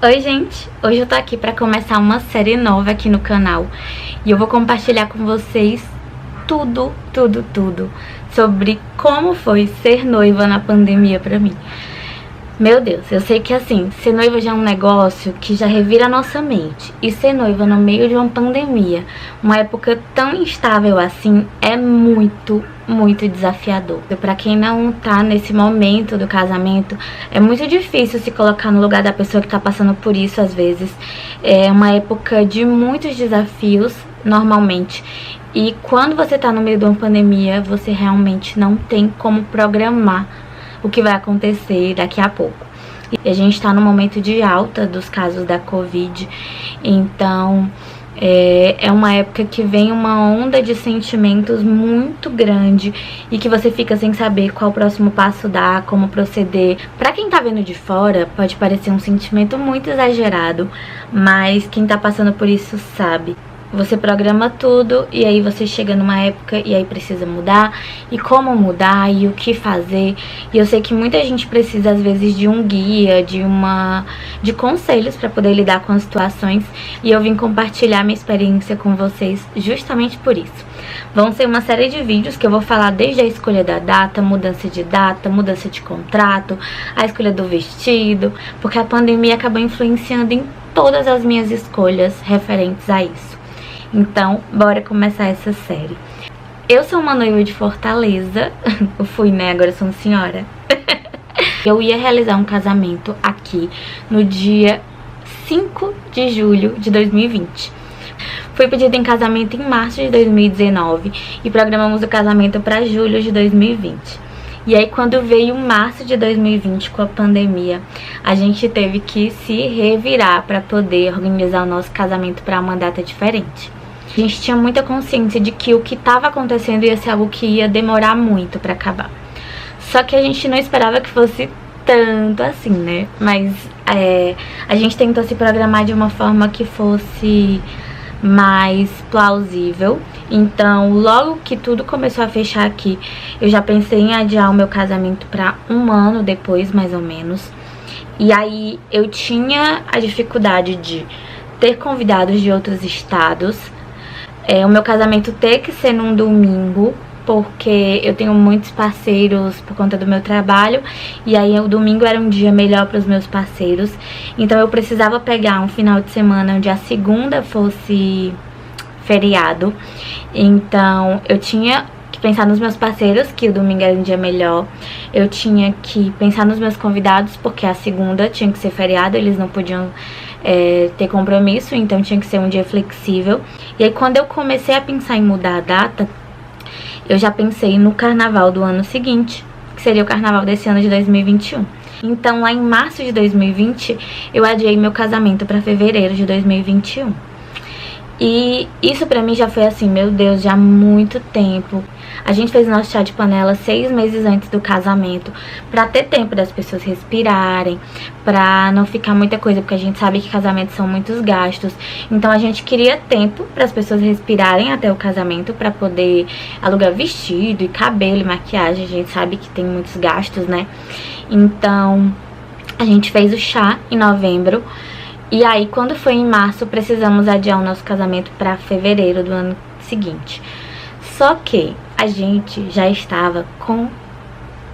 Oi gente, hoje eu tô aqui pra começar uma série nova aqui no canal e eu vou compartilhar com vocês tudo sobre como foi ser noiva na pandemia pra mim. Meu Deus, eu sei que assim, ser noiva já é um negócio que já revira a nossa mente. E ser noiva no meio de uma pandemia, uma época tão instável assim, é muito desafiador. Pra quem não tá nesse momento do casamento, é muito difícil se colocar no lugar da pessoa que tá passando por isso às vezes. É uma época de muitos desafios, normalmente. E quando você tá no meio de uma pandemia, você realmente não tem como programar o que vai acontecer daqui a pouco. E a gente tá no momento de alta dos casos da Covid, então é uma época que vem uma onda de sentimentos muito grande e que você fica sem saber qual o próximo passo dar, como proceder. Pra quem tá vendo de fora, pode parecer um sentimento muito exagerado, mas quem tá passando por isso sabe. Você programa tudo e aí você chega numa época e aí precisa mudar. E como mudar e o que fazer. E eu sei que muita gente precisa às vezes de um guia, de conselhos para poder lidar com as situações. E eu vim compartilhar minha experiência com vocês justamente por isso. Vão ser uma série de vídeos que eu vou falar desde a escolha da data, mudança de contrato, a escolha do vestido. Porque a pandemia acabou influenciando em todas as minhas escolhas referentes a isso. Então, bora começar essa série. Eu sou uma noiva de Fortaleza. Eu fui, né? Agora eu sou uma senhora. Eu ia realizar um casamento aqui no dia 5 de julho de 2020. Fui pedida em casamento em março de 2019 e programamos o casamento para julho de 2020. E aí quando veio março de 2020 com a pandemia, a gente teve que se revirar para poder organizar o nosso casamento para uma data diferente. A gente tinha muita consciência de que o que estava acontecendo ia ser algo que ia demorar muito para acabar. Só que a gente não esperava que fosse tanto assim, né? Mas a gente tentou se programar de uma forma que fosse mais plausível. Então, logo que tudo começou a fechar aqui, eu já pensei em adiar o meu casamento para um ano depois, mais ou menos. E aí eu tinha a dificuldade de ter convidados de outros estados. O meu casamento ter que ser num domingo, porque eu tenho muitos parceiros por conta do meu trabalho. E aí o domingo era um dia melhor para os meus parceiros. Então eu precisava pegar um final de semana onde a segunda fosse feriado. Então eu tinha que pensar nos meus parceiros, que o domingo era um dia melhor. Eu tinha que pensar nos meus convidados, porque a segunda tinha que ser feriado, eles não podiam ter compromisso, então tinha que ser um dia flexível. E aí quando eu comecei a pensar em mudar a data, eu já pensei no carnaval do ano seguinte, que seria o carnaval desse ano de 2021. Então lá em março de 2020, eu adiei meu casamento para fevereiro de 2021. E isso pra mim já foi assim, meu Deus, já há muito tempo. A gente fez nosso chá de panela 6 meses antes do casamento, pra ter tempo das pessoas respirarem, pra não ficar muita coisa, porque a gente sabe que casamentos são muitos gastos. Então a gente queria tempo para as pessoas respirarem até o casamento, pra poder alugar vestido e cabelo e maquiagem. A gente sabe que tem muitos gastos, né? Então a gente fez o chá em novembro. E aí, quando foi em março, precisamos adiar o nosso casamento para fevereiro do ano seguinte. Só que a gente já estava com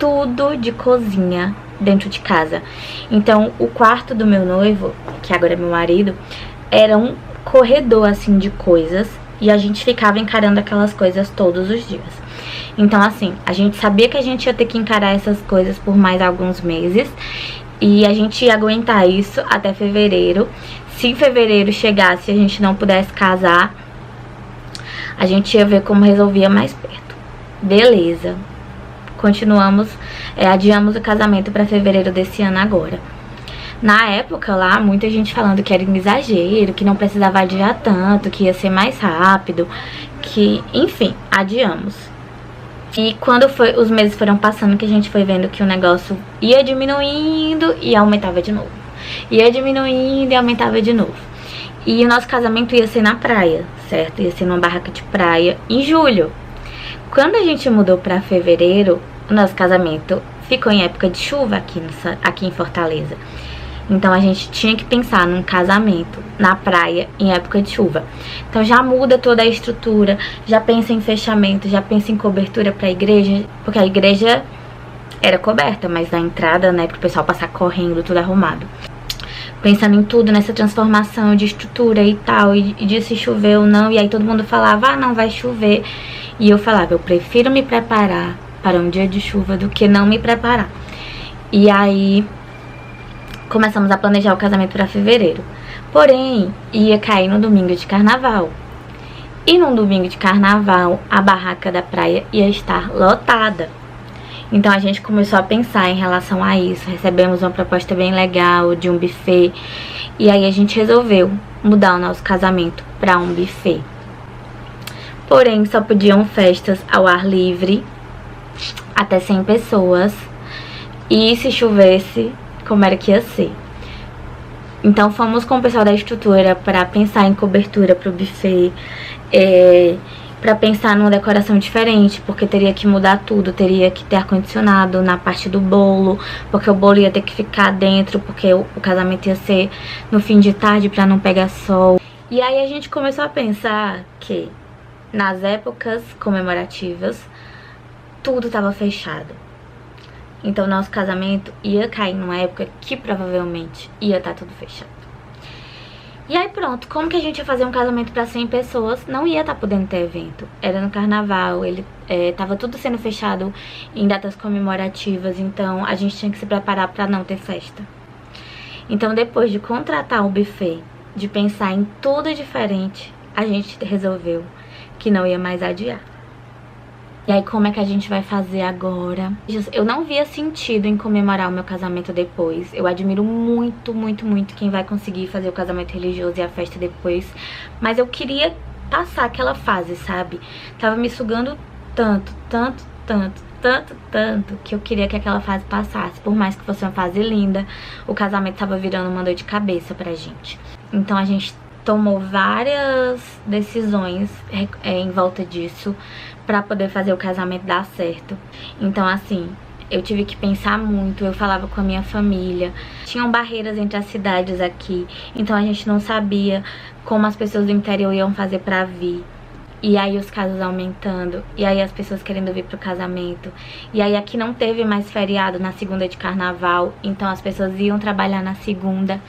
tudo de cozinha dentro de casa. Então, o quarto do meu noivo, que agora é meu marido, era um corredor, assim, de coisas. E a gente ficava encarando aquelas coisas todos os dias. Então, assim, a gente sabia que a gente ia ter que encarar essas coisas por mais alguns meses. E a gente ia aguentar isso até fevereiro. Se fevereiro chegasse e a gente não pudesse casar, a gente ia ver como resolvia mais perto. Beleza. Continuamos, adiamos o casamento para fevereiro desse ano agora. Na época lá, muita gente falando que era um exagero, que não precisava adiar tanto, que ia ser mais rápido, que, enfim, adiamos. E quando os meses foram passando, que a gente foi vendo que o negócio ia diminuindo e aumentava de novo. Ia diminuindo e aumentava de novo. E o nosso casamento ia ser na praia, certo? Ia ser numa barraca de praia em julho. Quando a gente mudou pra fevereiro, o nosso casamento ficou em época de chuva aqui em Fortaleza. Então a gente tinha que pensar num casamento na praia em época de chuva. Então já muda toda a estrutura, já pensa em fechamento, já pensa em cobertura pra igreja, porque a igreja era coberta, mas na entrada, né, pro pessoal passar correndo, tudo arrumado. Pensando em tudo, nessa transformação de estrutura e tal, e de se chover ou não, e aí todo mundo falava, ah, não vai chover. E eu falava, eu prefiro me preparar para um dia de chuva do que não me preparar. E aí começamos a planejar o casamento para fevereiro. Porém, ia cair no domingo de carnaval. E no domingo de carnaval, a barraca da praia ia estar lotada. Então a gente começou a pensar em relação a isso. Recebemos uma proposta bem legal de um buffet. E aí a gente resolveu mudar o nosso casamento para um buffet. Porém, só podiam festas ao ar livre, até 100 pessoas. E se chovesse, como era que ia ser? Então fomos com o pessoal da estrutura para pensar em cobertura para o buffet, para pensar numa decoração diferente, porque teria que mudar tudo, teria que ter ar-condicionado na parte do bolo, porque o bolo ia ter que ficar dentro, porque o casamento ia ser no fim de tarde para não pegar sol. E aí a gente começou a pensar que nas épocas comemorativas tudo estava fechado. Então nosso casamento ia cair numa época que provavelmente ia estar tudo fechado. E aí pronto, como que a gente ia fazer um casamento para 100 pessoas? Não ia estar podendo ter evento. Era no carnaval, tava tudo sendo fechado em datas comemorativas, então a gente tinha que se preparar para não ter festa. Então depois de contratar o buffet, de pensar em tudo diferente, a gente resolveu que não ia mais adiar. E aí como é que a gente vai fazer agora? Eu não via sentido em comemorar o meu casamento depois. Eu admiro muito, muito, muito quem vai conseguir fazer o casamento religioso e a festa depois. Mas eu queria passar aquela fase, sabe? Tava me sugando tanto, tanto, tanto, tanto, tanto, que eu queria que aquela fase passasse. Por mais que fosse uma fase linda, o casamento tava virando uma dor de cabeça pra gente. Então a gente tomou várias decisões em volta disso pra poder fazer o casamento dar certo. Então assim, eu tive que pensar muito, eu falava com a minha família. Tinham barreiras entre as cidades aqui, então a gente não sabia como as pessoas do interior iam fazer pra vir. E aí os casos aumentando, e aí as pessoas querendo vir pro casamento. E aí aqui não teve mais feriado na segunda de carnaval, então as pessoas iam trabalhar na segunda.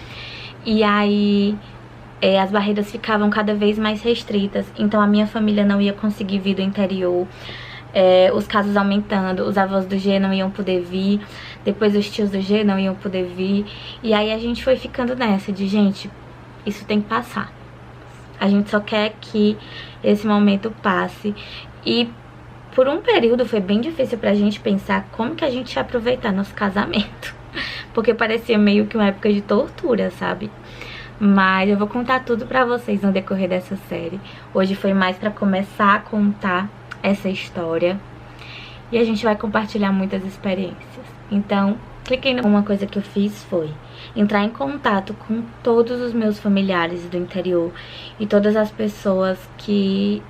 E aí as barreiras ficavam cada vez mais restritas, então a minha família não ia conseguir vir do interior. Os casos aumentando, os avós do G não iam poder vir, depois os tios do G não iam poder vir. E aí a gente foi ficando nessa de, gente, isso tem que passar. A gente só quer que esse momento passe. E por um período foi bem difícil pra gente pensar como que a gente ia aproveitar nosso casamento, porque parecia meio que uma época de tortura, sabe? Mas eu vou contar tudo pra vocês no decorrer dessa série. Hoje foi mais pra começar a contar essa história. E a gente vai compartilhar muitas experiências. Então, cliquei numa coisa que eu fiz foi entrar em contato com todos os meus familiares do interior e todas as pessoas que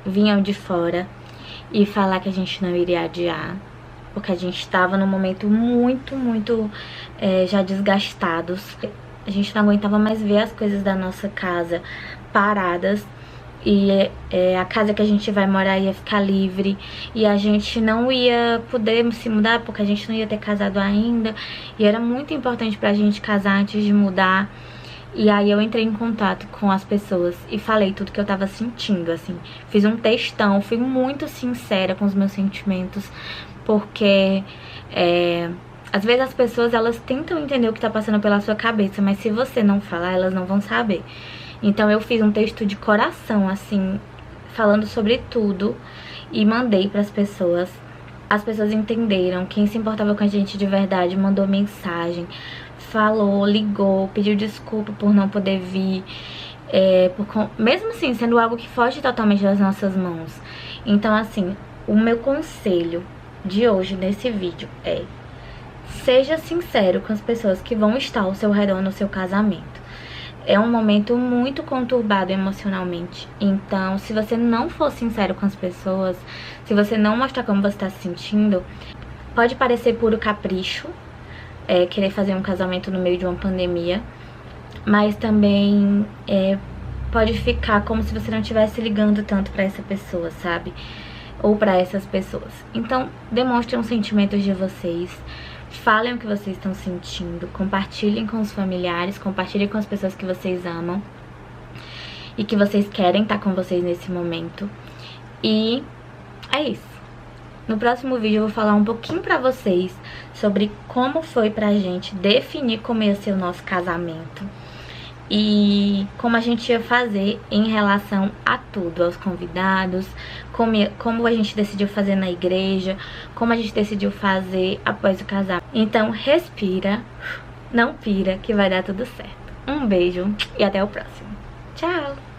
vinham de fora e falar que a gente não iria adiar, porque a gente estava num momento muito, muito já desgastados. A gente não aguentava mais ver as coisas da nossa casa paradas. E a casa que a gente vai morar ia ficar livre. E a gente não ia poder se mudar porque a gente não ia ter casado ainda. E era muito importante pra gente casar antes de mudar. E aí eu entrei em contato com as pessoas e falei tudo que eu tava sentindo, assim. Fiz um textão, fui muito sincera com os meus sentimentos. Porque às vezes as pessoas, elas tentam entender o que tá passando pela sua cabeça, mas se você não falar, elas não vão saber. Então eu fiz um texto de coração, assim, falando sobre tudo e mandei pras pessoas. As pessoas entenderam, quem se importava com a gente de verdade mandou mensagem, falou, ligou, pediu desculpa por não poder vir, mesmo assim, sendo algo que foge totalmente das nossas mãos. Então assim, o meu conselho de hoje nesse vídeo é: seja sincero com as pessoas que vão estar ao seu redor no seu casamento. É um momento muito conturbado emocionalmente. Então, se você não for sincero com as pessoas, se você não mostrar como você está se sentindo, pode parecer puro capricho, querer fazer um casamento no meio de uma pandemia, mas também pode ficar como se você não estivesse ligando tanto pra essa pessoa, sabe? Ou pra essas pessoas. Então, demonstrem os sentimentos de vocês, falem o que vocês estão sentindo, compartilhem com os familiares, compartilhem com as pessoas que vocês amam e que vocês querem estar com vocês nesse momento. E é isso. No próximo vídeo eu vou falar um pouquinho pra vocês sobre como foi pra gente definir como ia ser o nosso casamento e como a gente ia fazer em relação a tudo, aos convidados, como a gente decidiu fazer na igreja, como a gente decidiu fazer após o casamento. Então respira, não pira, que vai dar tudo certo. Um beijo e até o próximo. Tchau!